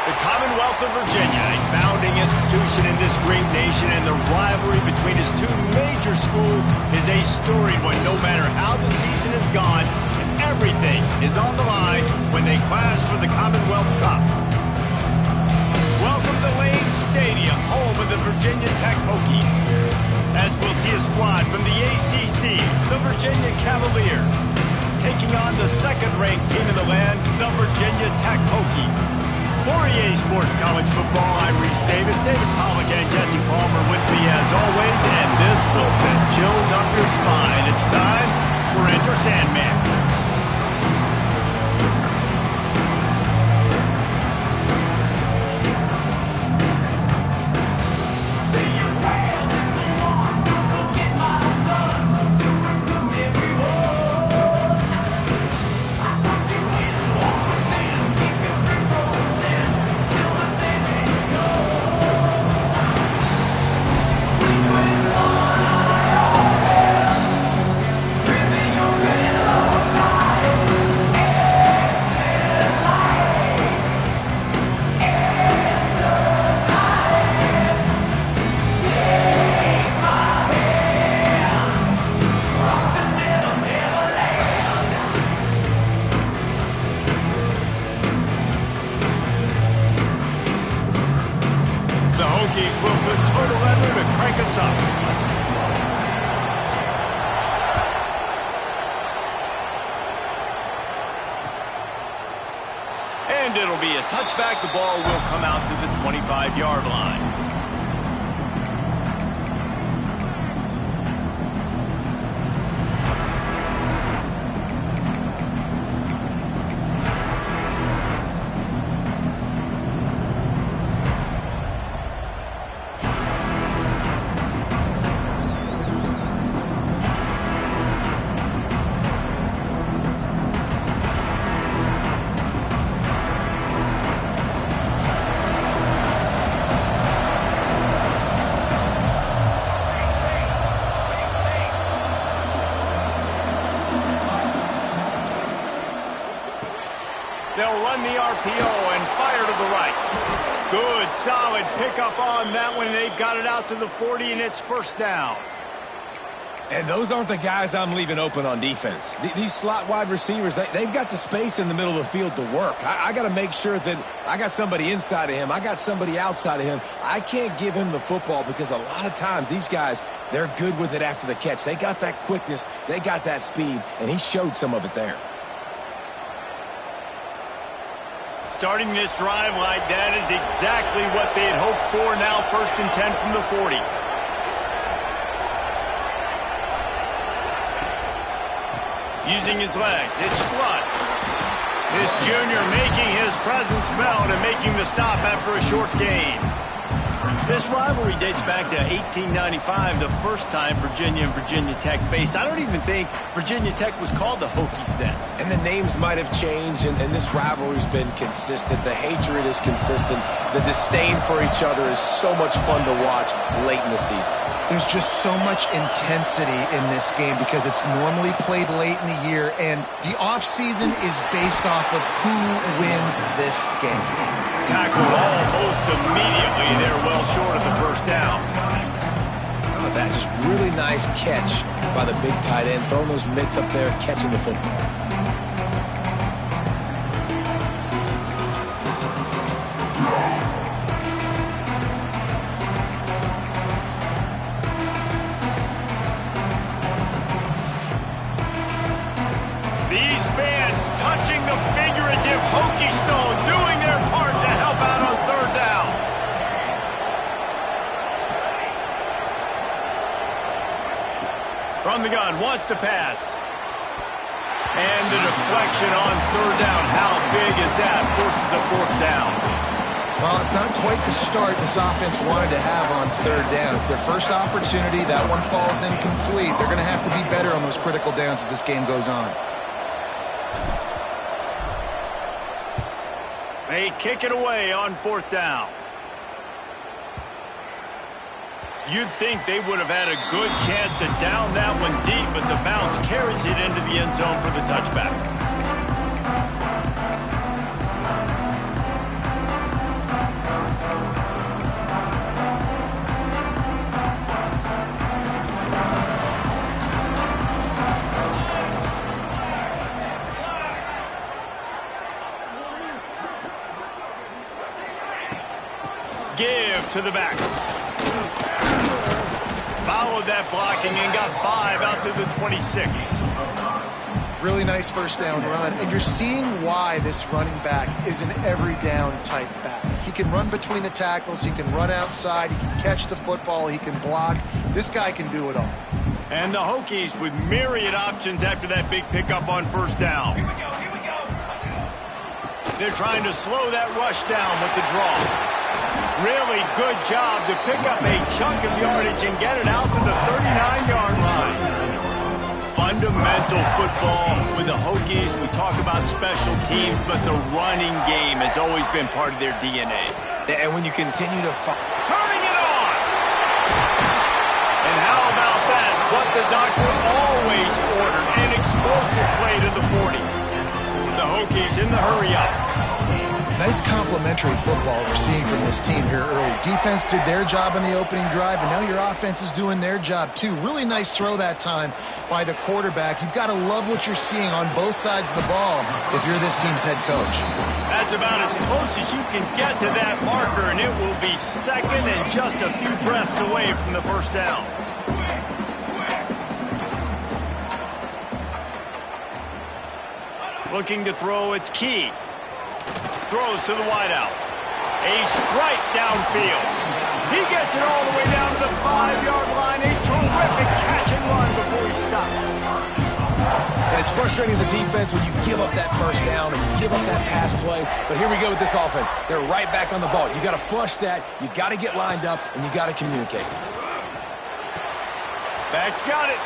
The Commonwealth of Virginia, a founding institution in this great nation, and the rivalry between its two major schools is a storied one. No matter how the season has gone, everything is on the line when they clash for the Commonwealth Cup. Welcome to Lane Stadium, home of the Virginia Tech Hokies, as we'll see a squad from the ACC, the Virginia Cavaliers, taking on the second-ranked team in the land, the Virginia Tech Hokies. For EA Sports College Football, I'm Reese Davis, David Pollock, and Jesse Palmer with me as always, and this will send chills up your spine. It's time for Enter Sandman. And it'll be a touchback. The ball will come out to the 25-yard line. They'll run the RPO and fire to the right. Good, solid pickup on that one. They've got it out to the 40, and it's first down. And those aren't the guys I'm leaving open on defense. These slot wide receivers, they've got the space in the middle of the field to work. I got to make sure that I got somebody inside of him. I got somebody outside of him. I can't give him the football because a lot of times these guys, they're good with it after the catch. They got that quickness. They got that speed, and he showed some of it there. Starting this drive like that is exactly what they had hoped for. Now 1st and 10 from the 40. Using his legs, it's Flood. This junior making his presence felt and making the stop after a short gain. This rivalry dates back to 1895, the first time Virginia and Virginia Tech faced. I don't even think Virginia Tech was called the Hokies then. And the names might have changed, and this rivalry's been consistent. The hatred is consistent. The disdain for each other is so much fun to watch late in the season. There's just so much intensity in this game because it's normally played late in the year, and the offseason is based off of who wins this game. Tackled almost immediately. They're well short of the first down. How about that? Just really nice catch by the big tight end. Throwing those mitts up there, catching the football. These fans touching the figurative Hokie stone, doing their part to help out on 3rd down. From the gun, wants to pass. And the deflection on 3rd down. How big is that? Forces a 4th down. Well, it's not quite the start this offense wanted to have on 3rd down. It's their first opportunity. That one falls incomplete. They're going to have to be better on those critical downs as this game goes on. They kick it away on 4th down. You'd think they would have had a good chance to down that one deep, but the bounce carries it into the end zone for the touchback. give to the back. Followed that blocking and got 5 out to the 26. Really nice first down run, and you're seeing why this running back is an every down type back. He can run between the tackles, he can run outside, he can catch the football, he can block. This guy can do it all. And the Hokies with myriad options after that big pickup on first down. Here we go. They're trying to slow that rush down with the draw. Really good job to pick up a chunk of yardage and get it out to the 39-yard line. Fundamental football with the Hokies. We talk about special teams, but the running game has always been part of their DNA. And when you continue to turning it on! And how about that? What the doctor always ordered, an explosive play to the 40. The Hokies in the hurry-up. Nice complementary football we're seeing from this team here early. Defense did their job on the opening drive, and now your offense is doing their job too. Really nice throw that time by the quarterback. You've got to love what you're seeing on both sides of the ball if you're this team's head coach. That's about as close as you can get to that marker, and it will be second and just a few breaths away from the first down. Looking to throw, it's Key. Throws to the wideout. A strike downfield. He gets it all the way down to the 5-yard line. A terrific catch and run before he stopped. And it's frustrating as a defense when you give up that first down and you give up that pass play. But here we go with this offense. They're right back on the ball. You got to flush that. You got to get lined up, and you got to communicate. Back's got it.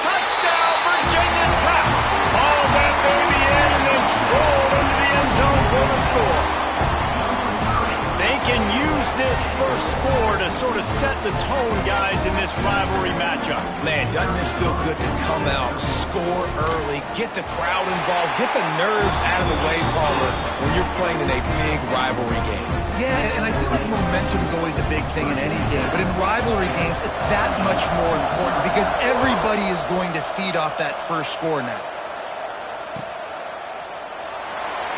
Touchdown, Virginia Tech. All that baby in and then stroll into the end zone for the score. They can use this first score to sort of set the tone, guys, in this rivalry matchup. Man, doesn't this feel good to come out, score early, get the crowd involved, get the nerves out of the way, Palmer, when you're playing in a big rivalry game. Yeah, and I feel like momentum is always a big thing in any game, but in rivalry games, it's that much more important because everybody is going to feed off that first score now.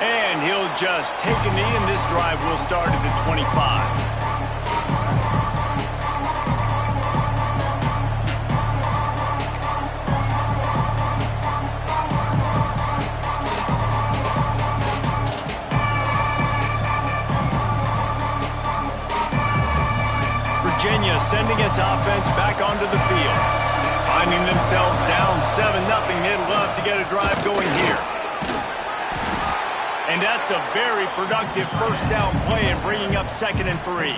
And he'll just take a knee, and this drive will start at the 25. Virginia sending its offense back onto the field. Finding themselves down 7-0, they'd love to get a drive going here. And that's a very productive first down play and bringing up 2nd and 3.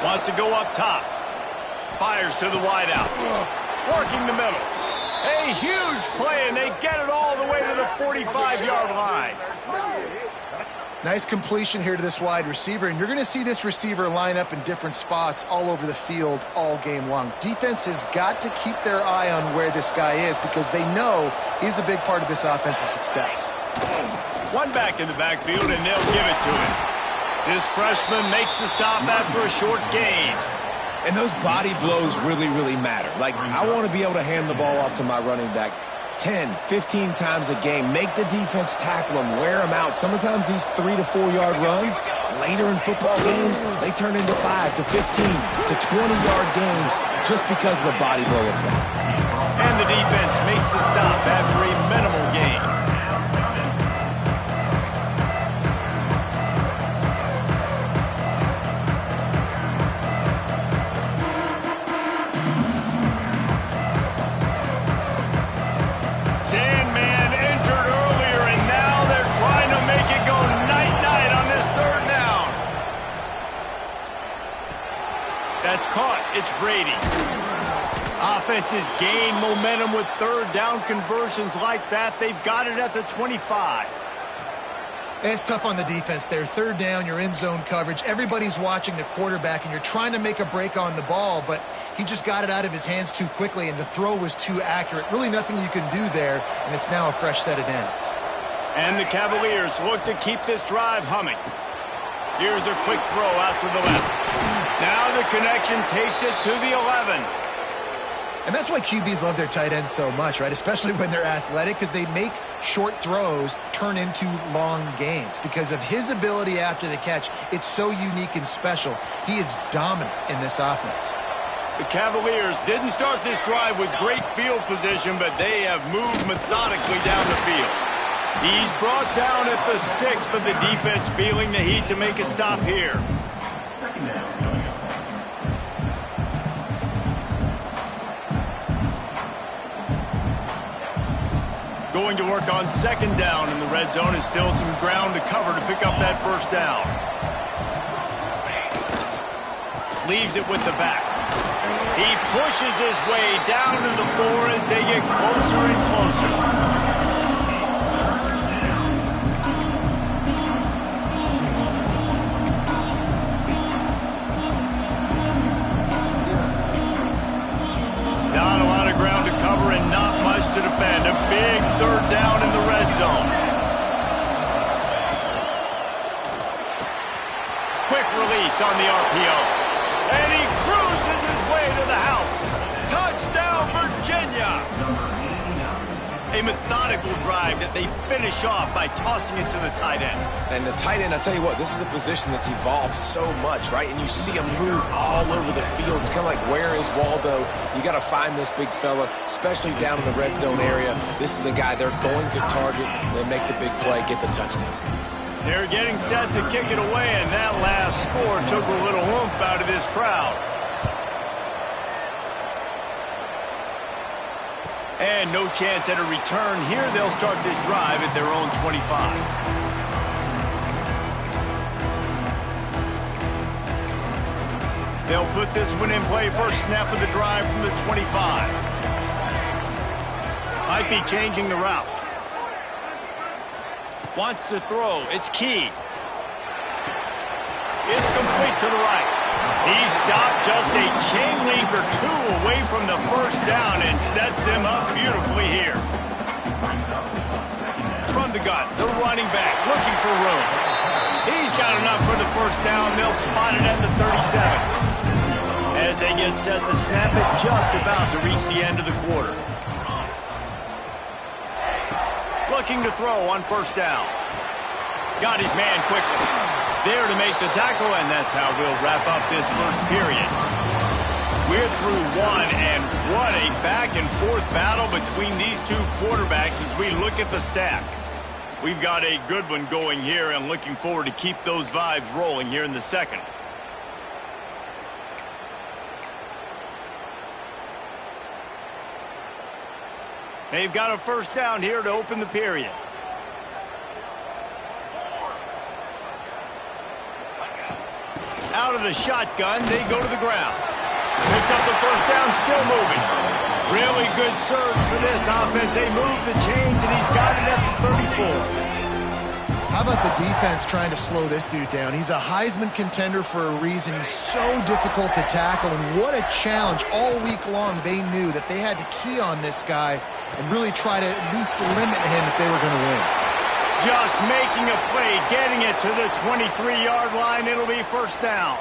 Wants to go up top. Fires to the wideout. Working the middle. A huge play, and they get it all the way to the 45-yard line. Nice completion here to this wide receiver, and you're going to see this receiver line up in different spots all over the field all game long. Defense has got to keep their eye on where this guy is because they know he's a big part of this offense's success. One back in the backfield, and they'll give it to him. This freshman makes the stop after a short gain. And those body blows really, really matter. Like, I want to be able to hand the ball off to my running back 10, 15 times a game. Make the defense tackle them, wear them out. Sometimes these 3 to 4 yard runs, later in football games, they turn into 5 to 15 to 20-yard games just because of the body blow effect. And the defense makes the stop after a minimal gain. That's caught. It's Brady. Offenses gain momentum with 3rd down conversions like that. They've got it at the 25. It's tough on the defense there. 3rd down, you're in zone coverage. Everybody's watching the quarterback, and you're trying to make a break on the ball, but he just got it out of his hands too quickly, and the throw was too accurate. Really nothing you can do there, and it's now a fresh set of downs. And the Cavaliers look to keep this drive humming. Here's a quick throw out to the left. Now the connection takes it to the 11. And that's why QBs love their tight ends so much, right? Especially when they're athletic, because they make short throws turn into long gains. Because of his ability after the catch, it's so unique and special. He is dominant in this offense. The Cavaliers didn't start this drive with great field position, but they have moved methodically down the field. He's brought down at the 6, but the defense feeling the heat to make a stop here. Second down coming up. Going to work on second down in the red zone, is still some ground to cover to pick up that first down. Leaves it with the back. He pushes his way down to the 4 as they get closer and closer. Not a lot of ground to cover and not much to defend. A big third down in the red zone. Quick release on the RPO. And he cruises his way to the house. Touchdown, Virginia! A methodical drive that they finish off by tossing it to the tight end. And the tight end, I'll tell you what, this is a position that's evolved so much, right? And you see him move all over the field. It's kind of like, where is Waldo? You got to find this big fella, especially down in the red zone area. This is the guy they're going to target. They make the big play, get the touchdown. They're getting set to kick it away, and that last score took a little oomph out of this crowd. And no chance at a return here. They'll start this drive at their own 25. They'll put this one in play. First snap of the drive from the 25. Might be changing the route. Wants to throw. It's Key. It's complete to the right. He stopped just a chain link or two away from the first down and sets them up beautifully here. From the gun, the running back looking for room. He's got enough for the first down. They'll spot it at the 37. As they get set to snap it, just about to reach the end of the quarter. Looking to throw on first down. Got his man quickly. There to make the tackle, and that's how we'll wrap up this first period. We're through one, and what a back-and-forth battle between these two quarterbacks as we look at the stats. We've got a good one going here, and looking forward to keep those vibes rolling here in the second. They've got a first down here to open the period. Out of the shotgun, they go to the ground. Picks up the first down, still moving. Really good surge for this offense. They move the chains, and he's got it at the 34. How about the defense trying to slow this dude down? He's a Heisman contender for a reason. He's so difficult to tackle, and what a challenge. All week long, they knew that they had to key on this guy and really try to at least limit him if they were going to win. Just making a play, getting it to the 23-yard line. It'll be first down.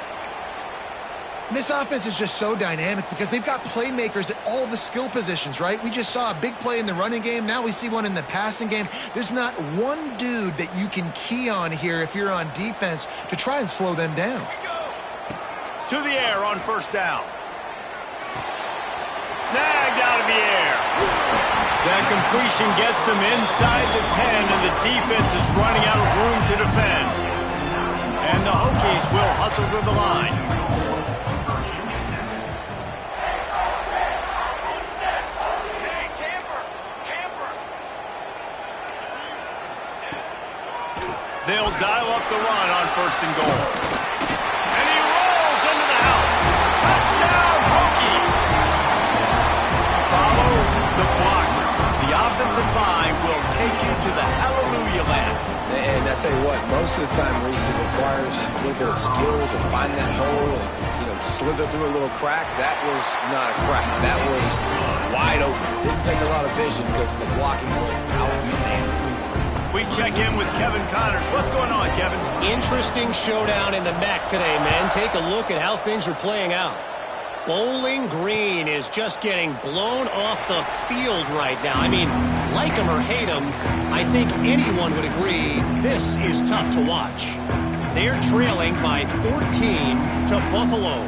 And this offense is just so dynamic because they've got playmakers at all the skill positions, right? We just saw a big play in the running game. Now we see one in the passing game. There's not one dude that you can key on here if you're on defense to try and slow them down. To the air on first down. Snagged out of the air. That completion gets them inside the 10, and the defense is running out of room to defend. And the Hokies will hustle to the line. They'll dial up the run on first and goal. And he rolls into the house. Touchdown, Hokies! Follow the blocker. The offensive line will take you to the hallelujah land. And I tell you what, most of the time, Reese, it requires a little bit of skill to find that hole and, slither through a little crack. That was not a crack. That was wide open. Didn't take a lot of vision because the blocking was outstanding. We check in with Kevin Connors. What's going on, Kevin? Interesting showdown in the MAC today, man. Take a look at how things are playing out. Bowling Green is just getting blown off the field right now. I mean, like him or hate him, I think anyone would agree this is tough to watch. They're trailing by 14 to Buffalo.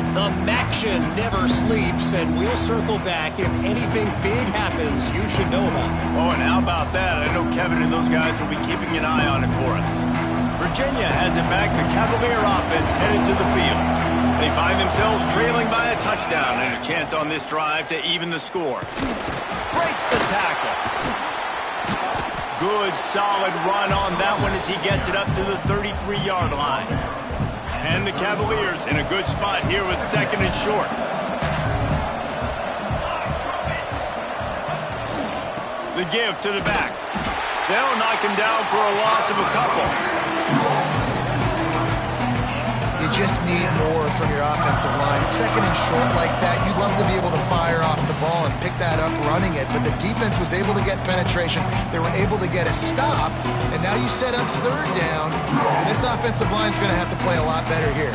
The Maction never sleeps, and we'll circle back if anything big happens you should know about. Oh, and how about that? I know Kevin and those guys will be keeping an eye on it for us. Virginia has it back. The Cavalier offense headed to the field. They find themselves trailing by a touchdown and a chance on this drive to even the score. Breaks the tackle. Good, solid run on that one as he gets it up to the 33-yard line. And the Cavaliers in a good spot here with second and short. The give to the back. They'll knock him down for a loss of a couple. You just need more from your offensive line. Second and short like that, you'd love to be able to fire off the ball and pick that up running it, but the defense was able to get penetration. They were able to get a stop, and now you set up third down. This offensive line's going to have to play a lot better here.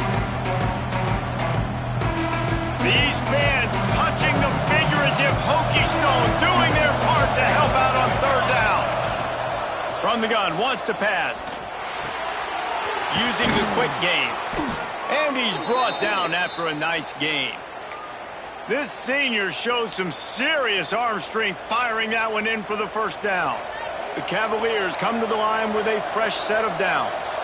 These fans touching the figurative Hokie stone, doing their part to help out on third down. From the gun, wants to pass. Using the quick game. And he's brought down after a nice gain. This senior showed some serious arm strength firing that one in for the first down. The Cavaliers come to the line with a fresh set of downs.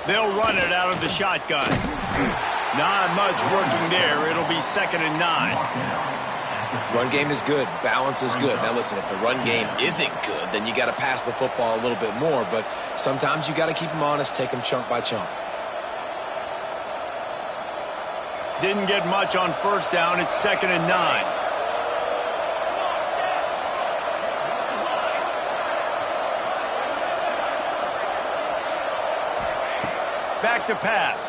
They'll run it out of the shotgun. Not much working there. It'll be 2nd and 9. Run game is good. Balance is good. Now, listen, if the run game isn't good, then you got to pass the football a little bit more. But sometimes you got to keep them honest, take them chunk by chunk. Didn't get much on first down. It's 2nd and 9. Back to pass.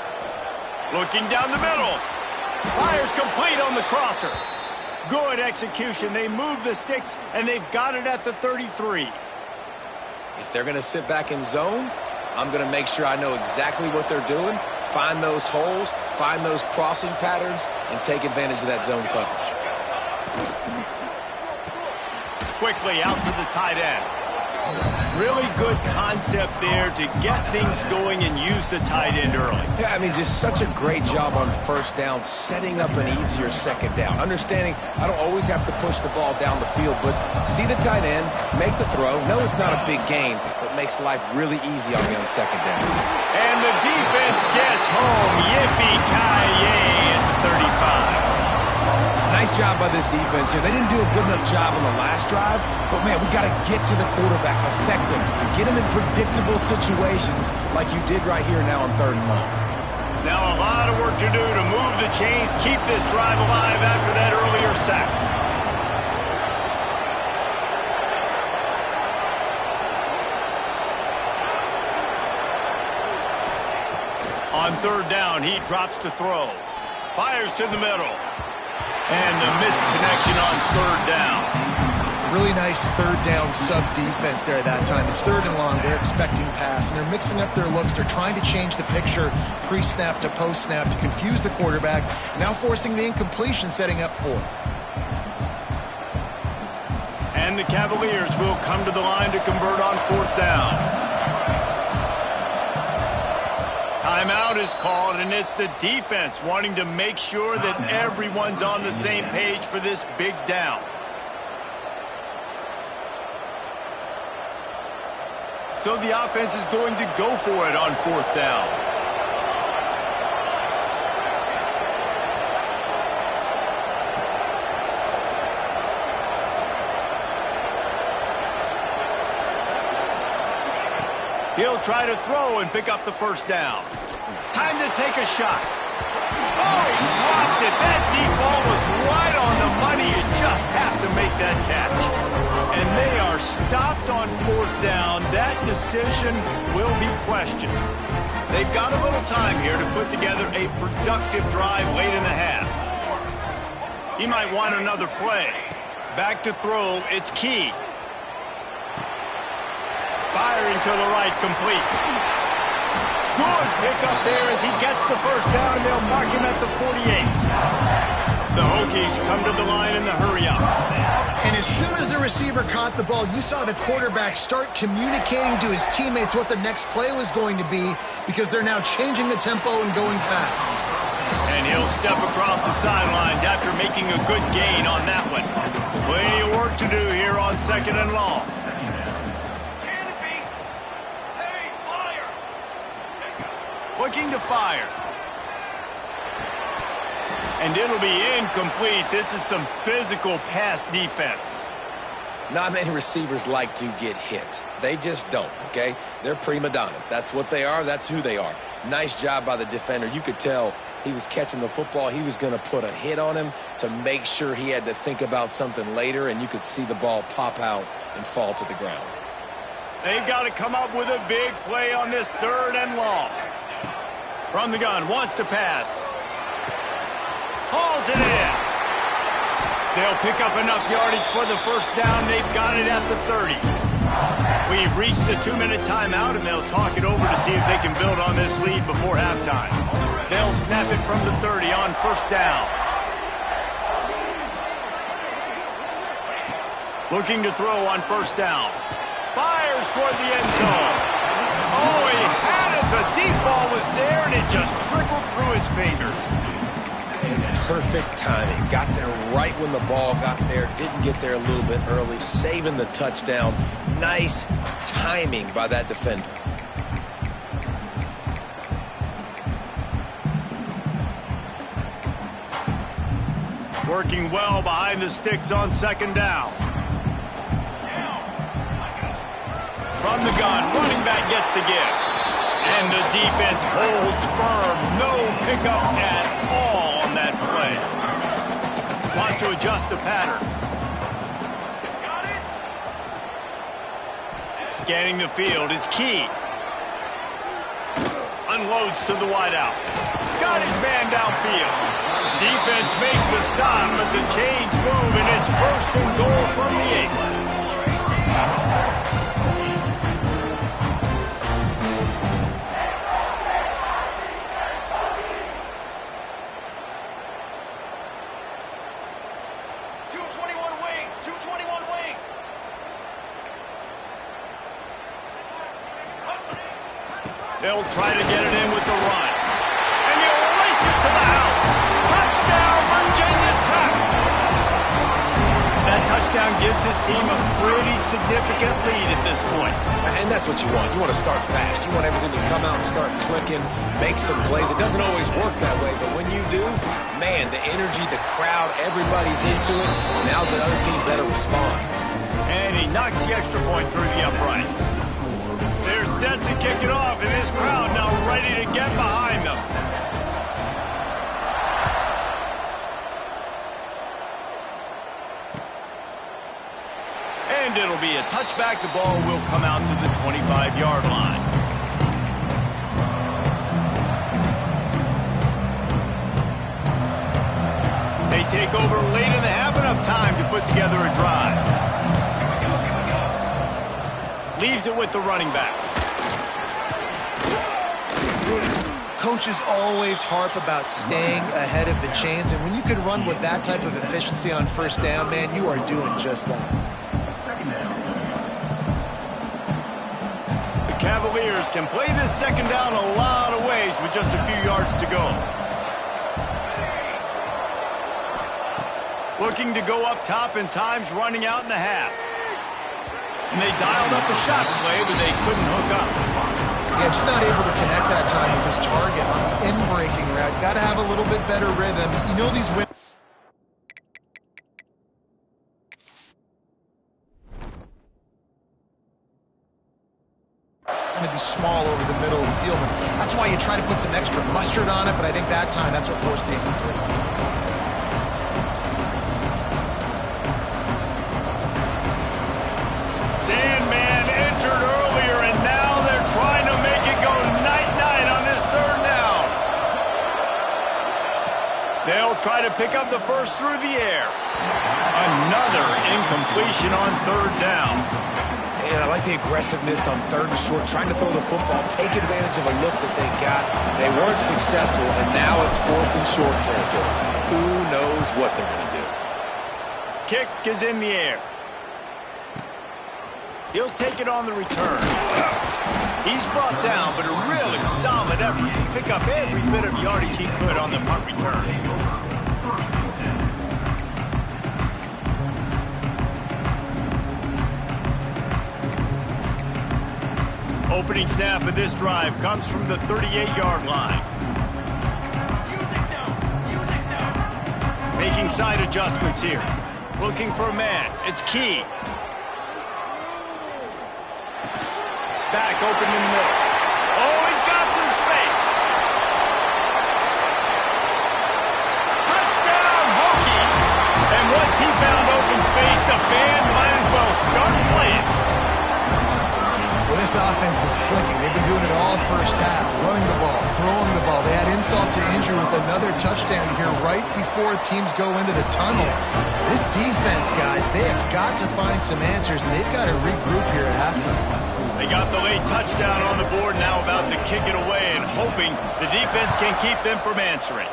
Looking down the middle. Fires complete on the crosser. Good execution. They move the sticks, and they've got it at the 33. If they're going to sit back in zone, I'm going to make sure I know exactly what they're doing, find those holes, find those crossing patterns, and take advantage of that zone coverage. Quickly out to the tight end. Really good concept there to get things going and use the tight end early. Yeah, I mean, just such a great job on first down, setting up an easier second down. Understanding I don't always have to push the ball down the field, but see the tight end, make the throw. No, it's not a big gain, but makes life really easy on me on second down. And the defense gets home. Yippee-ki-yay at 35. Nice job by this defense here. They didn't do a good enough job on the last drive, but, man, we got to get to the quarterback, affect him, get him in predictable situations like you did right here now on 3rd and long. Now a lot of work to do to move the chains, keep this drive alive after that earlier sack. On 3rd down, he drops to throw. Fires to the middle. And the missed connection on 3rd down. Really nice 3rd down sub-defense there that time. It's 3rd and long. They're expecting pass, and they're mixing up their looks. They're trying to change the picture pre-snap to post-snap to confuse the quarterback, now forcing the incompletion, setting up 4th. And the Cavaliers will come to the line to convert on 4th down. Timeout is called, and it's the defense wanting to make sure that everyone's on the same page for this big down. So the offense is going to go for it on 4th down. He'll try to throw and pick up the first down. Time to take a shot. Oh, he dropped it. That deep ball was right on the money. You just have to make that catch. And they are stopped on 4th down. That decision will be questioned. They've got a little time here to put together a productive drive late in the half. He might want another play. Back to throw, it's Key. Firing to the right, complete. Good pickup there as he gets the first down, and they'll mark him at the 48. The Hokies come to the line in the hurry-up. And as soon as the receiver caught the ball, you saw the quarterback start communicating to his teammates what the next play was going to be, because they're now changing the tempo and going fast. And he'll step across the sidelines after making a good gain on that one. Plenty of work to do here on 2nd and long. Looking to fire. And it'll be incomplete. This is some physical pass defense. Not many receivers like to get hit. They just don't, okay? They're prima donnas. That's what they are. That's who they are. Nice job by the defender. You could tell he was catching the football. He was going to put a hit on him to make sure he had to think about something later, and you could see the ball pop out and fall to the ground. They've got to come up with a big play on this 3rd and long. From the gun, wants to pass. Hauls it in. They'll pick up enough yardage for the first down. They've got it at the 30. We've reached the 2-minute timeout, and they'll talk it over to see if they can build on this lead before halftime. They'll snap it from the 30 on first down. Looking to throw on first down. Fires toward the end zone. Oh, he had it. The deep ball was there, and it just trickled through his fingers. Perfect timing. Got there right when the ball got there. Didn't get there a little bit early. Saving the touchdown. Nice timing by that defender. Working well behind the sticks on 2nd down. From the gun, running back gets to give. And the defense holds firm. No pickup at all on that play. Wants to adjust the pattern. Scanning the field, it's Key. Unloads to the wideout. Got his man downfield. Defense makes a stop, but the chains move, and it's 1st and goal from the 8. They'll try to get it in with the run. And he'll race it to the house. Touchdown, Virginia Tech. That touchdown gives his team a pretty significant lead at this point. And that's what you want. You want to start fast. You want everything to come out and start clicking, make some plays. It doesn't always work that way, but when you do, man, the energy, the crowd, everybody's into it. Now the other team better respond. And he knocks the extra point through the uprights. They're set to kick it off, and this crowd now ready to get behind them. And it'll be a touchback. The ball will come out to the 25-yard line. They take over late in the half, enough time to put together a drive. Leaves it with the running back. Coaches always harp about staying ahead of the chains, and when you can run with that type of efficiency on first down, man, you are doing just that. The Cavaliers can play this 2nd down a lot of ways with just a few yards to go. Looking to go up top, and time's running out in the half. And they dialed up a shot play, but they couldn't hook up. Yeah, just not able to connect that time with this target on the in-breaking route. Got to have a little bit better rhythm. You know these women. Going to be small over the middle of the field. And that's why you try to put some extra mustard on it, but I think that time that's what forced the incomplete. Sandman entered earlier, and now they're trying to make it go night-night on this 3rd down. They'll They'll try to pick up the first through the air. Another incompletion on third down. And I like the aggressiveness on third and short, trying to throw the football, take advantage of a look that they got. They weren't successful, and now it's fourth and short territory. Who knows what they're going to do? Kick is in the air. He'll take it on the return. He's brought down, but a really solid effort to pick up every bit of yardage he could on the punt return. Opening snap of this drive comes from the 38-yard line. Making side adjustments here. Looking for a man. It's Key. Back open in the middle. Oh, he's got some space. Touchdown, Hokies. And once he found open space, the band might as well start playing. Well, this offense is clicking. They've been doing it all first half, running the ball, throwing the ball. They had insult to injury with another touchdown here right before teams go into the tunnel. This defense, guys, they have got to find some answers, and they've got to regroup here at halftime. They got the late touchdown on the board, now about to kick it away and hoping the defense can keep them from answering.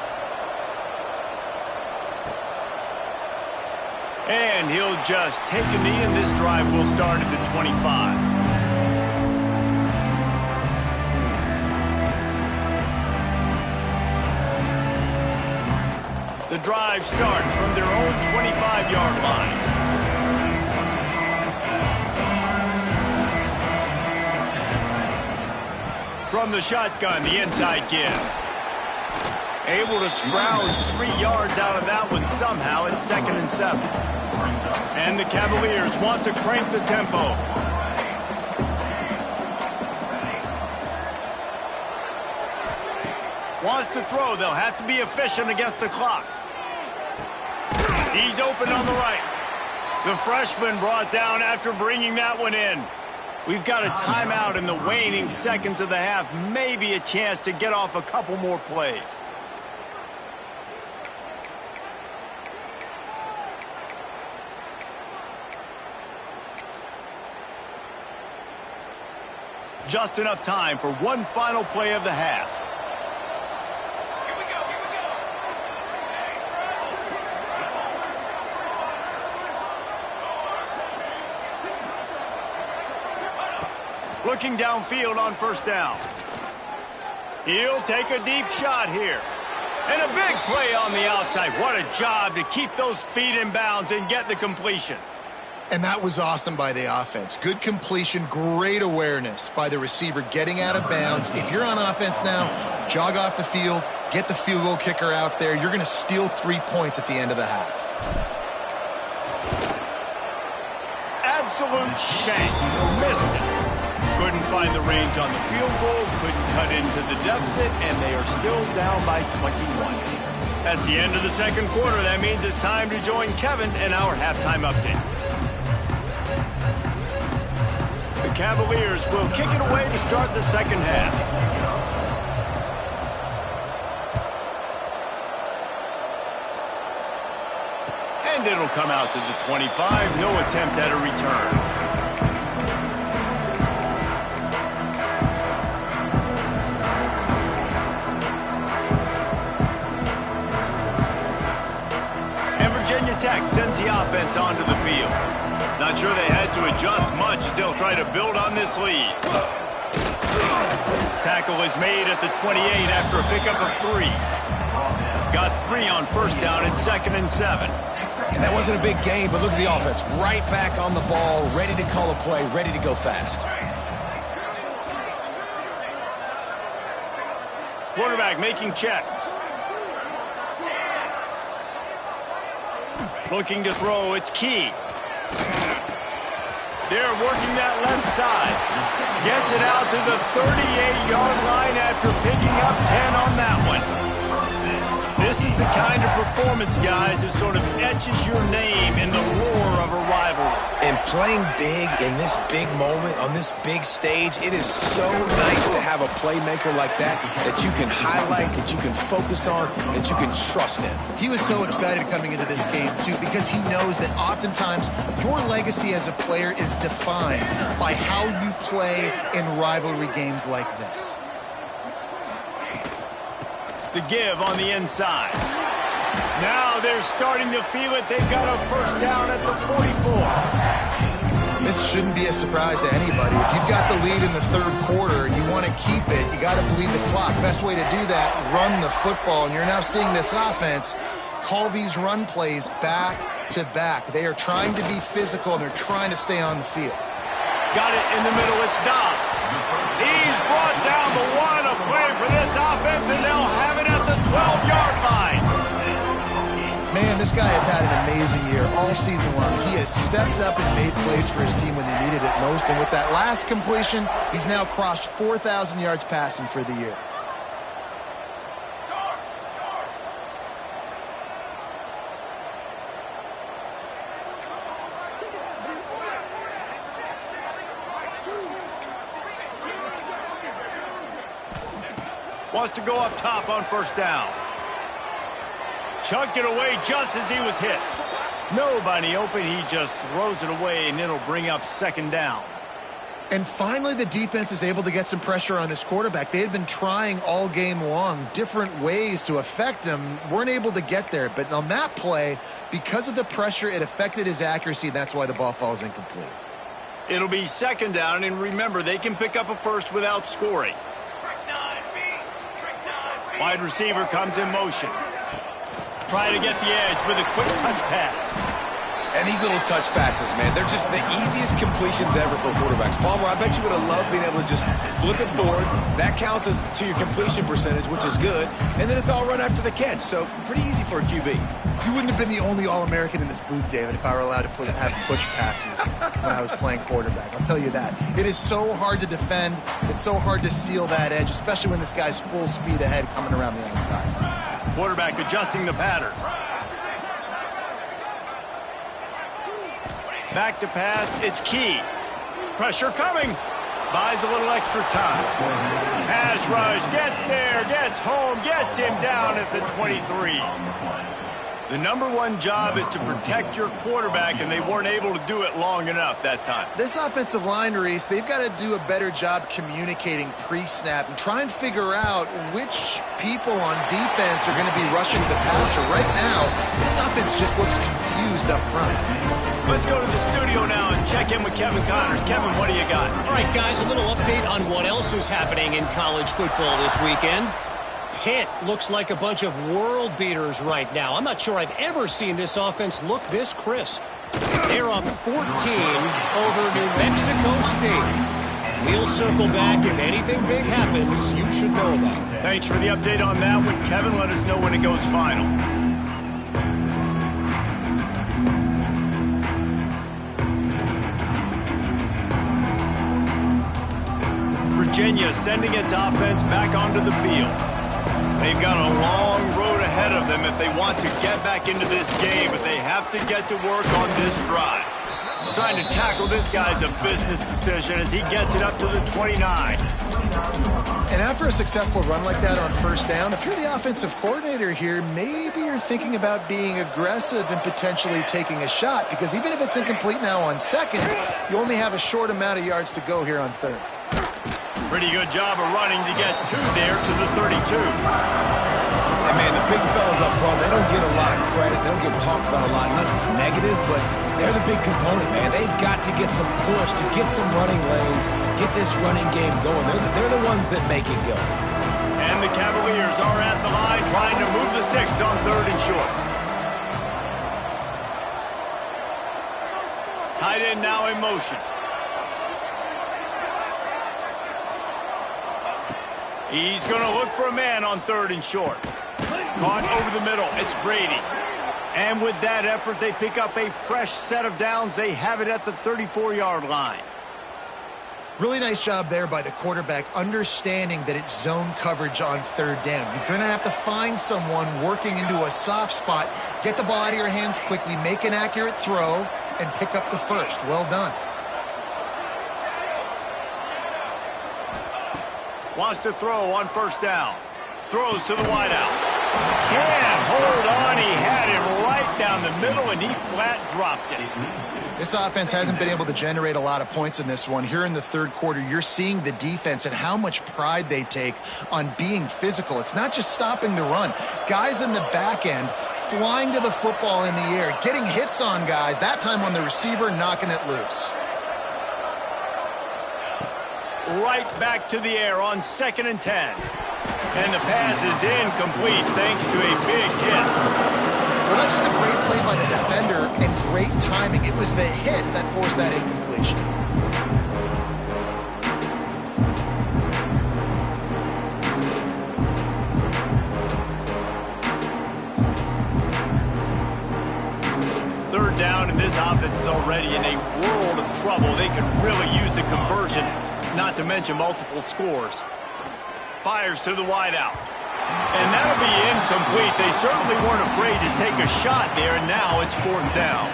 And he'll just take a knee, and this drive will start at the 25. The drive starts from their own 25-yard line. From the shotgun, the inside give. Able to scrounge 3 yards out of that one somehow. It's 2nd and 7. And the Cavaliers want to crank the tempo. Wants to throw. They'll have to be efficient against the clock. He's open on the right. The freshman brought down after bringing that one in. We've got a timeout in the waning seconds of the half. Maybe a chance to get off a couple more plays. Just enough time for one final play of the half. Looking downfield on first down. He'll take a deep shot here. And a big play on the outside. What a job to keep those feet in bounds and get the completion. And that was awesome by the offense. Good completion, great awareness by the receiver getting out of bounds. If you're on offense now, jog off the field, get the field goal kicker out there. You're going to steal 3 points at the end of the half. Absolute shank. Missed it. Couldn't find the range on the field goal, couldn't cut into the deficit, and they are still down by 21. That's the end of the second quarter. That means it's time to join Kevin in our halftime update. The Cavaliers will kick it away to start the second half. And it'll come out to the 25. No attempt at a return. Tech sends the offense onto the field. Not sure they had to adjust much as they'll try to build on this lead. Tackle is made at the 28 after a pickup of 3. Got 3 on first down and 2nd and 7. And that wasn't a big gain, but look at the offense. Right back on the ball, ready to call a play, ready to go fast. Quarterback making checks. Looking to throw, it's Key. They're working that left side. Gets it out to the 38-yard line after picking up 10 on that one. This is the kind of performance, guys, that sort of etches your name in the roar of a rivalry. And And playing big in this big moment, on this big stage, it is so nice to have a playmaker like that you can highlight, that you can focus on, that you can trust in. He was so excited coming into this game, too, because he knows that oftentimes your legacy as a player is defined by how you play in rivalry games like this. The give on the inside. Now they're starting to feel it. They've got a first down at the 44. This shouldn't be a surprise to anybody. If you've got the lead in the third quarter and you want to keep it, you got to bleed the clock. Best way to do that, run the football. And you're now seeing this offense call these run plays back to back. They are trying to be physical, and they're trying to stay on the field. Got it in the middle. It's Dobbs. He's brought down the one. A play for this offense, and they'll have it at the 12-yard line. Man, this guy has had an amazing year all season long. He has stepped up and made plays for his team when they needed it most. And with that last completion, he's now crossed 4,000 yards passing for the year. Wants to go up top on first down. Chucked it away just as he was hit. Nobody open. He just throws it away, and it'll bring up second down. And finally, the defense is able to get some pressure on this quarterback. They had been trying all game long different ways to affect him. Weren't able to get there. But on that play, because of the pressure, it affected his accuracy. And that's why the ball falls incomplete. It'll be second down, and remember, they can pick up a first without scoring. Wide receiver comes in motion. Try to get the edge with a quick touch pass. And these little touch passes, man, they're just the easiest completions ever for quarterbacks. Palmer, I bet you would have loved being able to just flip it forward. That counts as to your completion percentage, which is good. And then it's all run after the catch, so pretty easy for a QB. You wouldn't have been the only All-American in this booth, David, if I were allowed to have push passes when I was playing quarterback. I'll tell you that. It is so hard to defend. It's so hard to seal that edge, especially when this guy's full speed ahead coming around the outside. Quarterback adjusting the pattern. Back to pass. It's Key. Pressure coming. Buys a little extra time. Pass rush. Gets there. Gets home. Gets him down at the 23. The number one job is to protect your quarterback, and they weren't able to do it long enough that time. This offensive line, Reese, they've got to do a better job communicating pre-snap and try and figure out which people on defense are going to be rushing the passer. Right now, this offense just looks confused up front. Let's go to the studio now and check in with Kevin Connors. Kevin, what do you got? All right, guys, a little update on what else is happening in college football this weekend. Pitt looks like a bunch of world beaters right now. I'm not sure I've ever seen this offense look this crisp. They're up 14 over New Mexico State. We'll circle back. If anything big happens, you should know about it. Thanks for the update on that one, Kevin. Let us know when it goes final. Virginia sending its offense back onto the field. They've got a long road ahead of them if they want to get back into this game, but they have to get to work on this drive. Trying to tackle this guy's a business decision as he gets it up to the 29. And after a successful run like that on first down, if you're the offensive coordinator here, maybe you're thinking about being aggressive and potentially taking a shot, because even if it's incomplete now on second, you only have a short amount of yards to go here on third. Pretty good job of running to get two there to the 32. And man, the big fellas up front, they don't get a lot of credit. They don't get talked about a lot unless it's negative, but they're the big component, man. They've got to get some push, to get some running lanes, get this running game going. They're the ones that make it go. And the Cavaliers are at the line trying to move the sticks on third and short. Tight end now in motion. He's going to look for a man on third and short. Caught over the middle. It's Brady. And with that effort, they pick up a fresh set of downs. They have it at the 34-yard line. Really nice job there by the quarterback, understanding that it's zone coverage on third down. You're going to have to find someone working into a soft spot, get the ball out of your hands quickly, make an accurate throw, and pick up the first. Well done. Wants to throw on first down. Throws to the wideout. Can't hold on. He had it right down the middle, and he flat dropped it. This offense hasn't been able to generate a lot of points in this one. Here in the third quarter, you're seeing the defense and how much pride they take on being physical. It's not just stopping the run. Guys in the back end flying to the football in the air, getting hits on guys, that time on the receiver, knocking it loose. Right back to the air on 2nd and 10. And the pass is incomplete thanks to a big hit. Well, that's just a great play by the defender and great timing. It was the hit that forced that incompletion. Third down, and this offense is already in a world of trouble. They could really use a conversion, not to mention multiple scores. Fires to the wideout. And that'll be incomplete. They certainly weren't afraid to take a shot there, and now it's 4th down.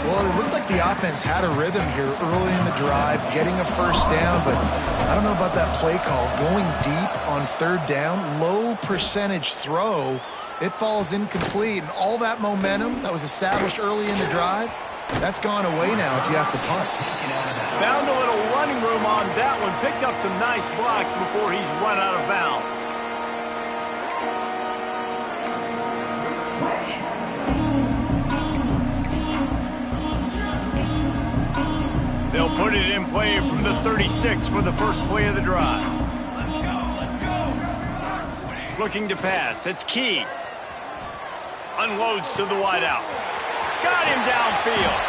Well, it looked like the offense had a rhythm here early in the drive, getting a first down, but I don't know about that play call. Going deep on 3rd down, low percentage throw, it falls incomplete, and all that momentum that was established early in the drive, that's gone away now if you have to punt. Found a little running room on that one. Picked up some nice blocks before he's run out of bounds. They'll put it in play from the 36 for the first play of the drive. Looking to pass. It's Key. Unloads to the wideout. Got him downfield.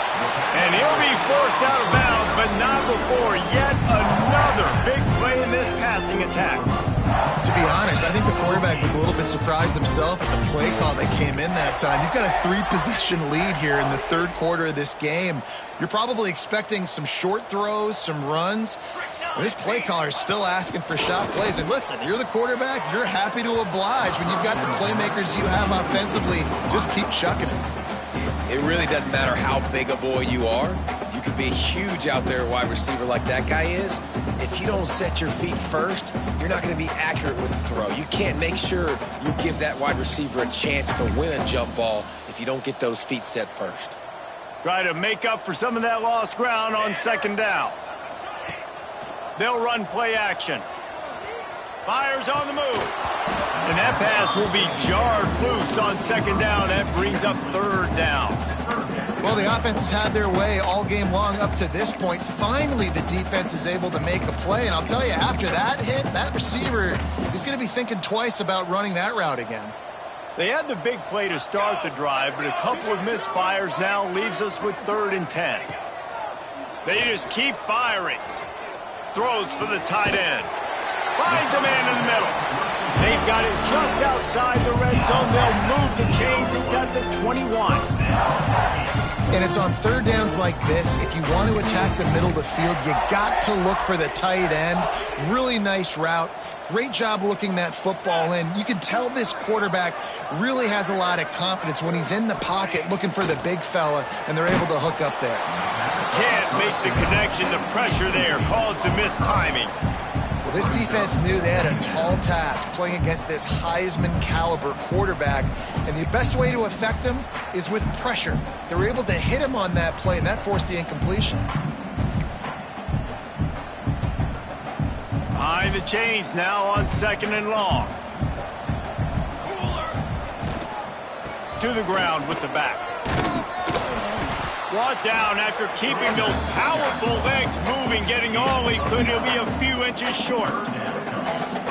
And he'll be forced out of bounds, but not before yet another big play in this passing attack. To be honest, I think the quarterback was a little bit surprised himself at the play call that came in that time. You've got a 3-possession lead here in the third quarter of this game. You're probably expecting some short throws, some runs. And this play caller is still asking for shot plays. And listen, you're the quarterback. You're happy to oblige when you've got the playmakers you have offensively. Just keep chucking it. It really doesn't matter how big a boy you are. You can be huge out there, wide receiver like that guy is. If you don't set your feet first, you're not going to be accurate with the throw. You can't make sure you give that wide receiver a chance to win a jump ball if you don't get those feet set first. Try to make up for some of that lost ground on 2nd down. They'll run play action. Fires on the move. And that pass will be jarred loose on 2nd down. That brings up 3rd down. Well, the offense has had their way all game long up to this point. Finally, the defense is able to make a play. And I'll tell you, after that hit, that receiver is going to be thinking twice about running that route again. They had the big play to start the drive, but a couple of misfires now leaves us with 3rd and 10. They just keep firing. Throws for the tight end. Finds a man in the middle. They've got it just outside the red zone. They'll move the chains. It's at the 21. And it's on 3rd downs like this. If you want to attack the middle of the field, you got to look for the tight end. Really nice route. Great job looking that football in. You can tell this quarterback really has a lot of confidence when he's in the pocket looking for the big fella, and they're able to hook up there. Can't make the connection. The pressure there caused the mistiming. Well, this defense knew they had a tall task playing against this Heisman caliber quarterback, and the best way to affect him is with pressure. They were able to hit him on that play, and that forced the incompletion. Behind the chains now on 2nd and long. To the ground with the back. Brought down after keeping those powerful legs moving, getting all he could. He'll be a few inches short.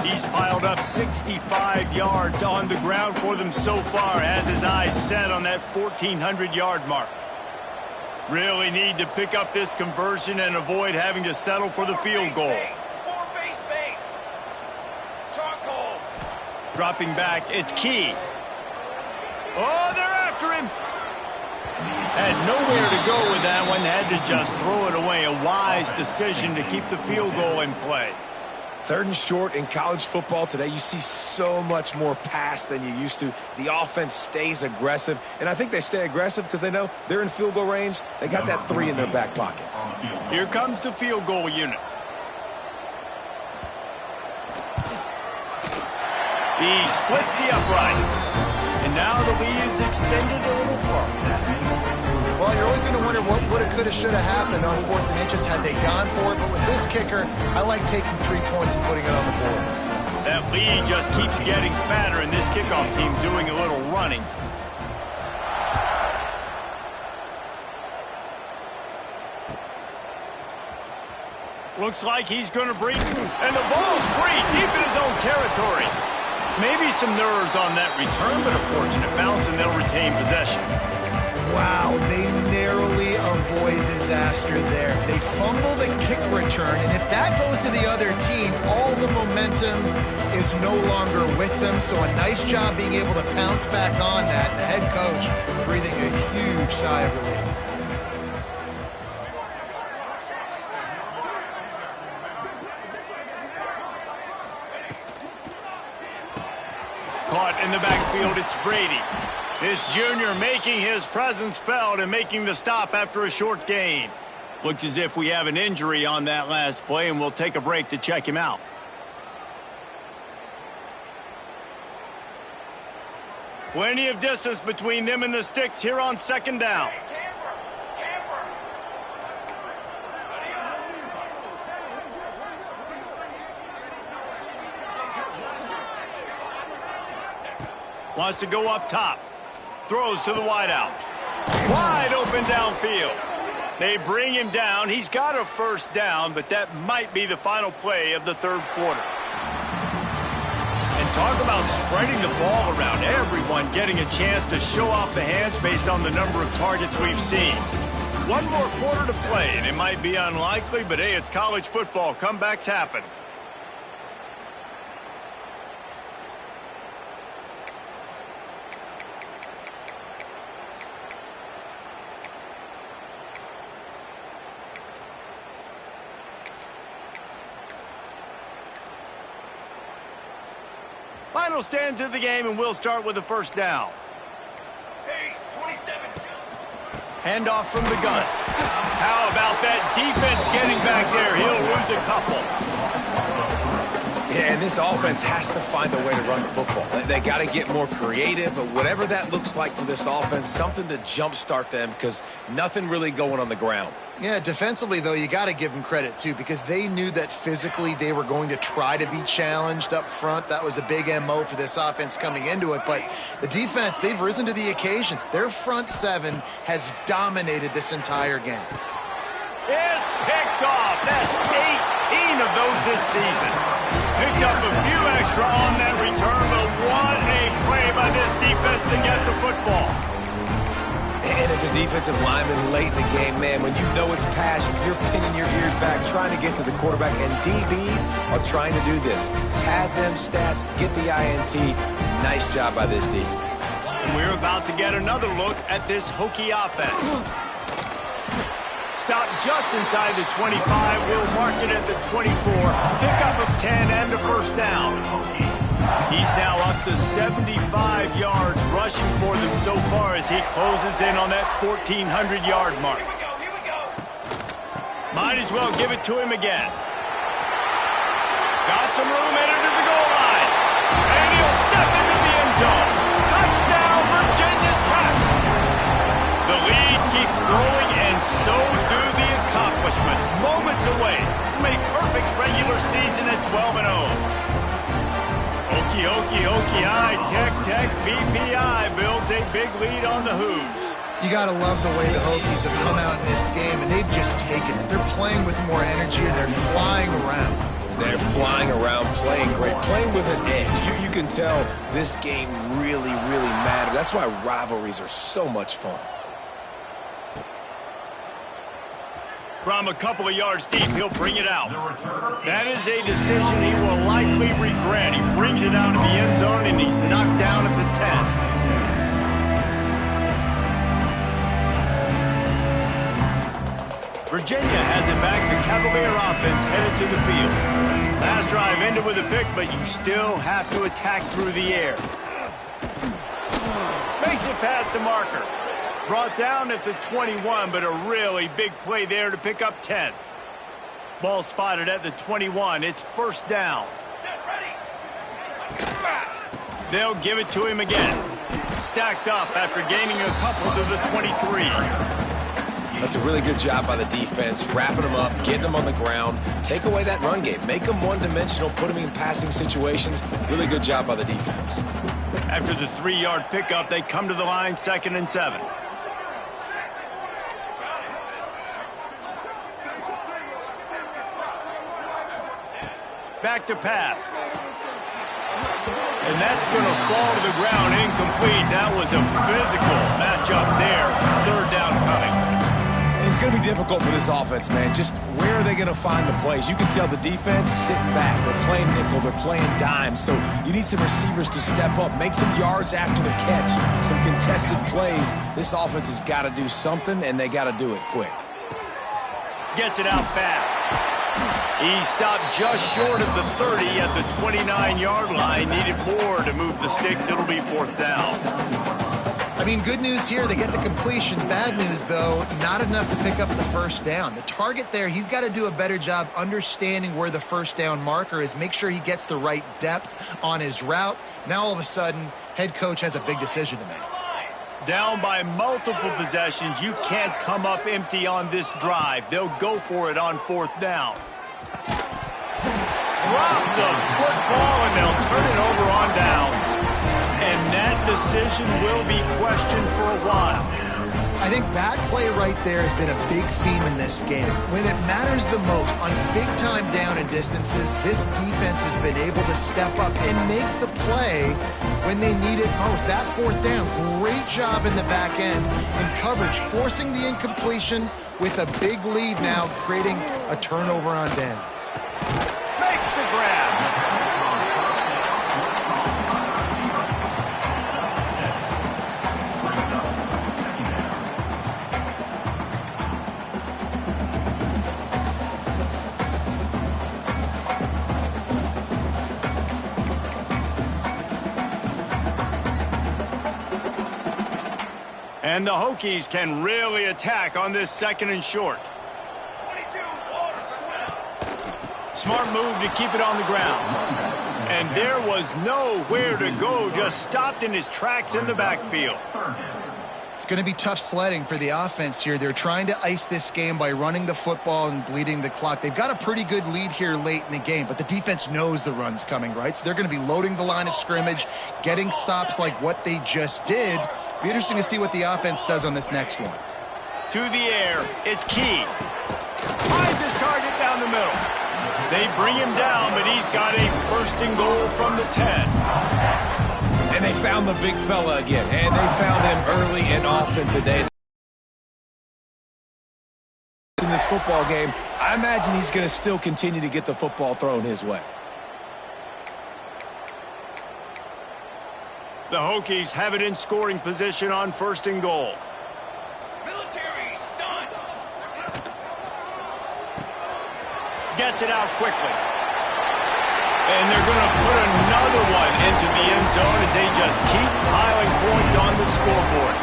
He's piled up 65 yards on the ground for them so far, has his eyes set on that 1,400-yard mark. Really need to pick up this conversion and avoid having to settle for the field goal. Dropping back, it's Key. Oh, they're after him. Had nowhere to go with that one. Had to just throw it away. A wise decision to keep the field goal in play. 3rd and short in college football today, you see so much more pass than you used to. The offense stays aggressive, and I think they stay aggressive because they know they're in field goal range. They got that 3 in their back pocket. Here comes the field goal unit. He splits the uprights. And now the lead is extended a little further. Well, you're always going to wonder what woulda, coulda, shoulda happened on 4th and inches had they gone for it. But with this kicker, I like taking 3 points and putting it on the board. That lead just keeps getting fatter, and this kickoff team's doing a little running. Looks like he's going to bring, and the ball's free, deep in his own territory. Maybe some nerves on that return, but a fortunate bounce, and they'll retain possession. Wow, they narrowly avoid disaster there. They fumble the kick return, and if that goes to the other team, all the momentum is no longer with them. So a nice job being able to pounce back on that. The head coach breathing a huge sigh of relief. Caught in the backfield, it's Brady. This junior making his presence felt and making the stop after a short gain. Looks as if we have an injury on that last play, and we'll take a break to check him out. Plenty of distance between them and the sticks here on 2nd down. Wants to go up top. Throws to the wideout. Wide open downfield. They bring him down. He's got a 1st down, but that might be the final play of the 3rd quarter. And talk about spreading the ball around. Everyone getting a chance to show off the hands based on the number of targets we've seen. 1 more quarter to play, and it might be unlikely, but hey, it's college football. Comebacks happen. Final stands of the game, and we'll start with the 1st down. Handoff from the gun. How about that defense getting back there? He'll lose a couple. Yeah, and this offense has to find a way to run the football. They got to get more creative, but whatever that looks like for this offense, something to jumpstart them because nothing really going on the ground. Yeah, defensively, though, you got to give them credit, too, because they knew that physically they were going to try to be challenged up front. That was a big MO for this offense coming into it. But the defense, they've risen to the occasion. Their front 7 has dominated this entire game. It's picked off. That's 18 of those this season. Picked up a few extra on that return, but what a play by this defense to get the football. And as a defensive lineman late in the game, man, when you know it's pass, you're pinning your ears back, trying to get to the quarterback, and DBs are trying to do this. Pad them stats, get the INT. Nice job by this D. And we're about to get another look at this Hokie offense. Stop just inside the 25. We'll mark it at the 24. Pickup of 10 and a 1st down. He's now up to 75 yards rushing for them so far as he closes in on that 1,400-yard mark. Might as well give it to him again. Got some room headed to the goal line. And he'll step into the end zone. Touchdown, Virginia Tech. The lead keeps growing, and so do the accomplishments. Moments away from a perfect regular season at 12-0. Hokie, Tech, VPI builds a big lead on the Hoos. You got to love the way the Hokies have come out in this game, and they've just taken it. They're playing with more energy, and they're flying around. They're flying around, playing great, playing with an edge. You can tell this game really, really mattered. That's why rivalries are so much fun. From a couple of yards deep, he'll bring it out. That is a decision he will likely regret. He brings it out of the end zone, and he's knocked down at the 10. Virginia has it back. The Cavalier offense headed to the field. Last drive ended with a pick, but you still have to attack through the air. Makes it past the marker. Brought down at the 21, but a really big play there to pick up 10. Ball spotted at the 21. It's first down. They'll give it to him again. Stacked up after gaining a couple to the 23. That's a really good job by the defense, wrapping them up, getting them on the ground, take away that run game, make them one-dimensional, put them in passing situations. Really good job by the defense. After the 3-yard pickup, they come to the line, 2nd and 7. Back to pass. And that's going to fall to the ground, incomplete. That was a physical matchup there. 3rd down coming. It's going to be difficult for this offense, man. Just where are they going to find the plays? You can tell the defense sitting back. They're playing nickel. They're playing dime. So you need some receivers to step up, make some yards after the catch, some contested plays. This offense has got to do something, and they got to do it quick. Gets it out fast. He stopped just short of the 30 at the 29-yard line. Needed more to move the sticks. It'll be 4th down. I mean, good news here, they get the completion. Bad news, though, not enough to pick up the first down. The target there, he's got to do a better job understanding where the first down marker is, make sure he gets the right depth on his route. Now, all of a sudden, head coach has a big decision to make. Down by multiple possessions. You can't come up empty on this drive. They'll go for it on 4th down. Drop the football, and they'll turn it over on downs. And that decision will be questioned for a while. I think that play right there has been a big theme in this game. When it matters the most, on big-time down and distances, this defense has been able to step up and make the play when they need it most. That 4th down, great job in the back end in coverage, forcing the incompletion with a big lead now, creating a turnover on downs. Makes the grab. And the Hokies can really attack on this 2nd and short. Smart move to keep it on the ground. And there was nowhere to go, just stopped in his tracks in the backfield. It's going to be tough sledding for the offense here. They're trying to ice this game by running the football and bleeding the clock. They've got a pretty good lead here late in the game, but the defense knows the run's coming, right? So they're going to be loading the line of scrimmage, getting stops like what they just did. Be interesting to see what the offense does on this next one. To the air, it's Key. Finds his target down the middle. They bring him down, but he's got a 1st and goal from the 10. And they found the big fella again, and they found him early and often today. In this football game, I imagine he's going to still continue to get the football thrown his way. The Hokies have it in scoring position on 1st and goal. Military stunt. Gets it out quickly. And they're going to put another one into the end zone as they just keep piling points on the scoreboard.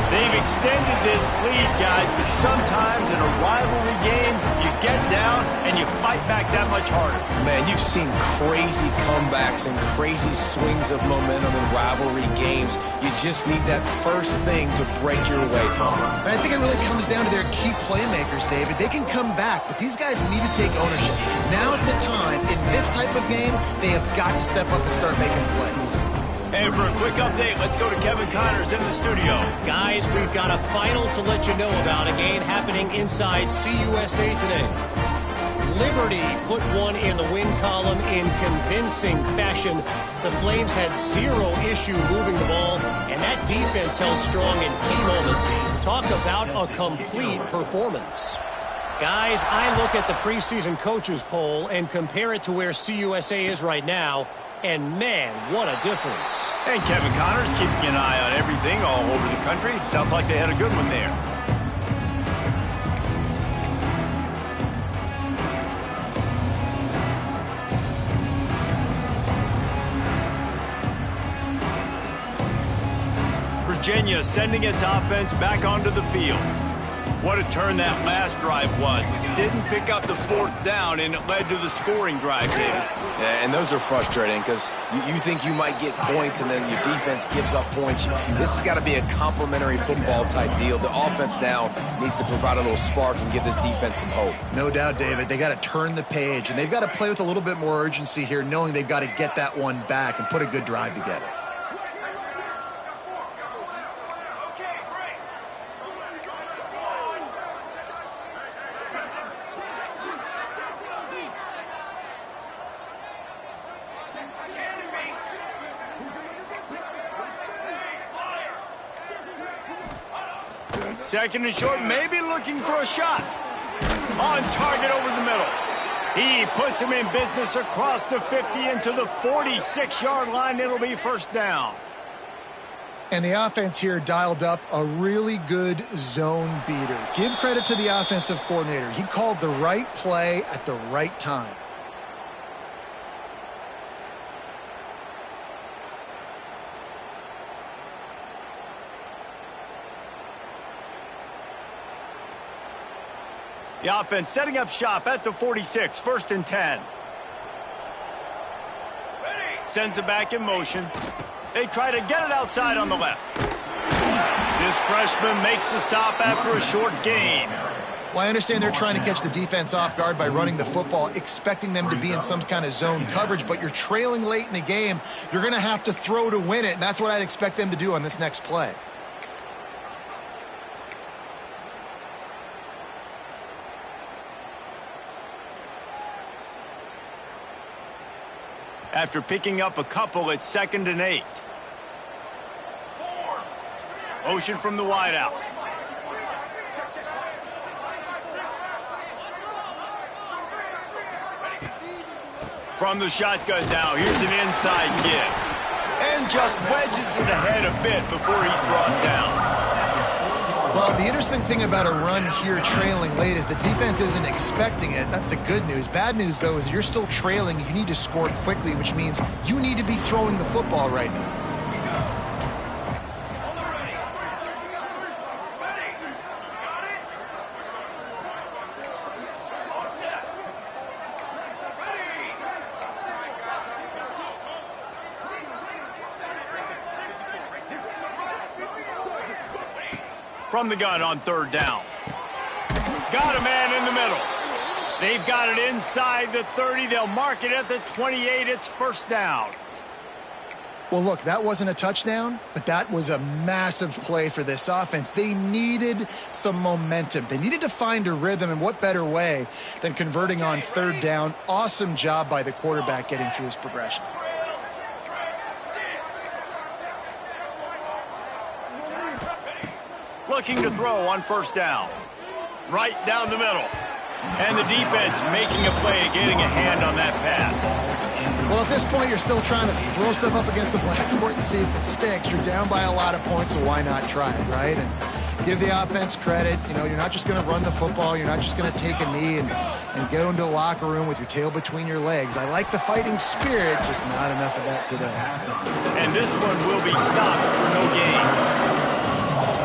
They've extended this lead, guys, but sometimes in a rivalry game, you get down and you fight back that much harder. Man, you've seen crazy comebacks and crazy swings of momentum in rivalry games. You just need that first thing to break your way, Palmer. I think it really comes down to their key playmakers, David. They can come back, but these guys need to take ownership. Now's the time. In this type of game, they have got to step up and start making plays. And for a quick update, let's go to Kevin Connors in the studio. Guys, we've got a final to let you know about, a game happening inside CUSA today. Liberty put one in the win column in convincing fashion. The Flames had zero issue moving the ball, and that defense held strong in key moments. Talk about a complete performance. Guys, I look at the preseason coaches poll and compare it to where CUSA is right now, and man, what a difference. And Kevin Connors keeping an eye on everything all over the country. Sounds like they had a good one there. Virginia sending its offense back onto the field. What a turn that last drive was. Didn't pick up the fourth down, and it led to the scoring drive, David. Yeah, and those are frustrating because you think you might get points and then your defense gives up points. This has got to be a complementary football type deal. The offense now needs to provide a little spark and give this defense some hope. No doubt, David. They got to turn the page, and they've got to play with a little bit more urgency here, knowing they've got to get that one back and put a good drive together. Second and short, maybe looking for a shot. On target over the middle. He puts him in business across the 50 into the 46-yard line. It'll be first down. And the offense here dialed up a really good zone beater. Give credit to the offensive coordinator. He called the right play at the right time. The offense setting up shop at the 46, first and 10. Sends it back in motion. They try to get it outside on the left. This freshman makes the stop after a short gain. Well, I understand they're trying to catch the defense off guard by running the football, expecting them to be in some kind of zone coverage, but you're trailing late in the game. You're going to have to throw to win it, and that's what I'd expect them to do on this next play. After picking up a couple, it's 2nd and 8. Motion from the wideout. From the shotgun now, here's an inside give. And just wedges it ahead a bit before he's brought down. Well, the interesting thing about a run here trailing late is the defense isn't expecting it. That's the good news. Bad news, though, is you're still trailing. You need to score quickly, which means you need to be throwing the football right now. From the gun on 3rd down. Got a man in the middle. They've got it inside the 30. They'll mark it at the 28. It's first down. Well, look, that wasn't a touchdown, but that was a massive play for this offense. They needed some momentum. They needed to find a rhythm, and what better way than converting on 3rd down. Awesome job by the quarterback getting through his progression. Looking to throw on 1st down. Right down the middle. And the defense making a play, getting a hand on that pass. Well, at this point, you're still trying to throw stuff up against the blackboard and see if it sticks. You're down by a lot of points, so why not try it, right? And give the offense credit. You know, you're not just going to run the football. You're not just going to take a knee and go into the locker room with your tail between your legs. I like the fighting spirit, just not enough of that today. And this one will be stopped for no gain.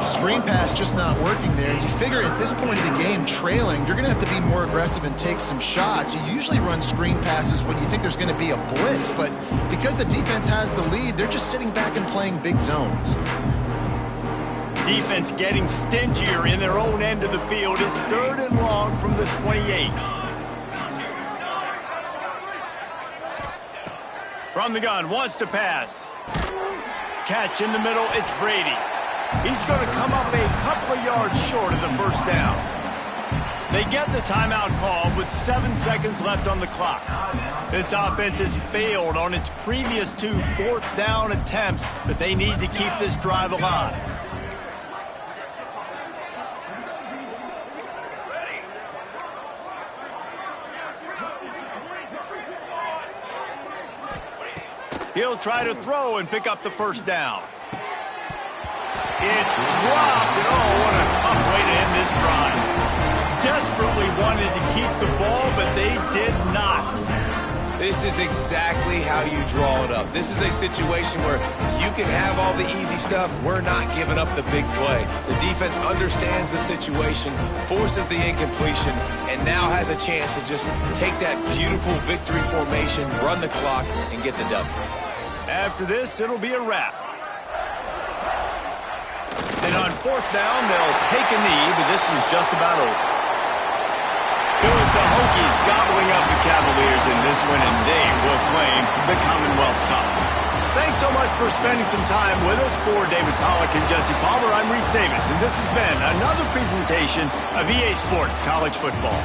Screen pass just not working there. You figure at this point of the game, trailing, you're going to have to be more aggressive and take some shots. You usually run screen passes when you think there's going to be a blitz, but because the defense has the lead, they're just sitting back and playing big zones. Defense getting stingier in their own end of the field. It's 3rd and long from the 28. From the gun, wants to pass. Catch in the middle, it's Brady. He's going to come up a couple of yards short of the first down. They get the timeout call with 7 seconds left on the clock. This offense has failed on its previous 2 4th down attempts, but they need to keep this drive alive. He'll try to throw and pick up the first down. It's dropped, and oh, what a tough way to end this drive. Desperately wanted to keep the ball, but they did not. This is exactly how you draw it up. This is a situation where you can have all the easy stuff. We're not giving up the big play. The defense understands the situation, forces the incompletion, and now has a chance to just take that beautiful victory formation, run the clock, and get the W. After this, it'll be a wrap. And on fourth down, they'll take a knee, but this one's just about over. It was the Hokies gobbling up the Cavaliers in this one, and they will claim the Commonwealth Cup. Thanks so much for spending some time with us. For David Pollack and Jesse Palmer, I'm Reese Davis, and this has been another presentation of EA Sports College Football.